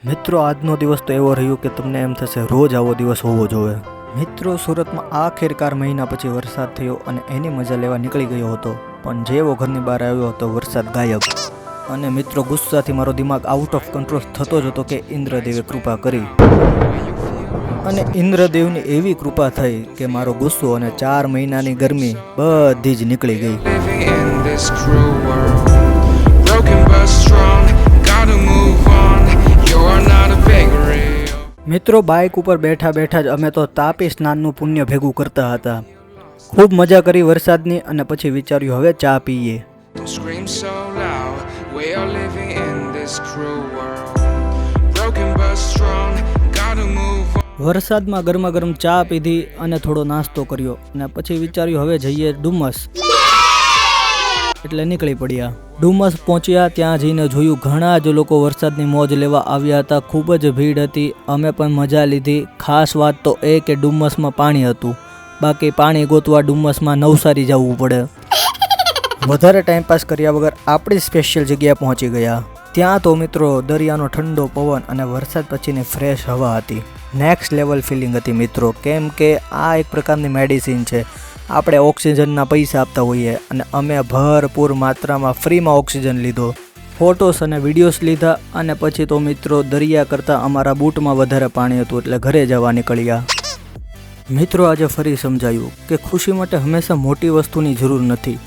મિત્રો આજનો દિવસ તો એવો રહ્યો કે તમને એમ થશે રોજ આવો દિવસ હોવો જોઈએ। મિત્રો સુરતમાં આખિરકાર મહિના પછી વરસાદ થયો અને એની મજા લેવા નીકળી ગયો હતો, પણ જેવો ઘરની બહાર આવ્યો હતો વરસાદ ગાયબ। અને મિત્રો ગુસ્સાથી મારો દિમાગ આઉટ ઓફ કંટ્રોલ થતો જ હતો કે ઇન્દ્રદેવે કૃપા કરી, અને ઇન્દ્રદેવની એવી કૃપા થઈ કે મારો ગુસ્સો અને 4 મહિનાની ગરમી બધી જ નીકળી ગઈ। મિત્રો બાઇક ઉપર બેઠા બેઠા જ અમે તો તાપી સ્નાનનું પુણ્ય ભેગું કરતા હતા। ખૂબ મજા કરી વરસાદની, અને પછી વિચાર્યું હવે ચા પીએ। વરસાદમાં ગરમા ગરમ ચા પીધી અને થોડો નાસ્તો કર્યો, અને પછી વિચાર્યું હવે જઈએ ડુમસ, એટલે નીકળી પડ્યા। ડુમસ પહોંચ્યા, ત્યાં જઈને જોયું ઘણા જ લોકો વરસાદની મોજ લેવા આવ્યા હતા। ખૂબ જ ભીડ હતી, અમે પણ મજા લીધી। ખાસ વાત તો એ કે ડુમસમાં પાણી હતું, બાકી પાણી ગોતવા ડુમસમાં નવસારી જવું પડે। વધારે ટાઈમપાસ કર્યા વગર આપણી સ્પેશિયલ જગ્યાએ પહોંચી ગયા। ત્યાં તો મિત્રો દરિયાનો ઠંડો પવન અને વરસાદ પછીની ફ્રેશ હવા હતી। નેક્સ્ટ લેવલ ફિલિંગ હતી મિત્રો, કેમ કે આ એક પ્રકારની મેડિસિન છે। આપણે ઓક્સિજનના પૈસા આપતા હોઈએ, અને અમે ભરપૂર માત્રામાં ફ્રીમાં ઓક્સિજન લીધો, ફોટોસ અને વિડીયોઝ લીધા, અને પછી તો મિત્રો દરિયા કરતાં અમારા બૂટમાં વધારે પાણી હતું, એટલે ઘરે જવા નીકળ્યા। મિત્રો આજે ફરી સમજાયું કે ખુશી માટે હંમેશા મોટી વસ્તુની જરૂર નથી,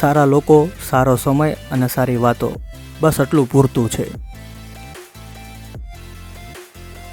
સારા લોકો, સારો સમય અને સારી વાતો, બસ આટલું પૂરતું છે।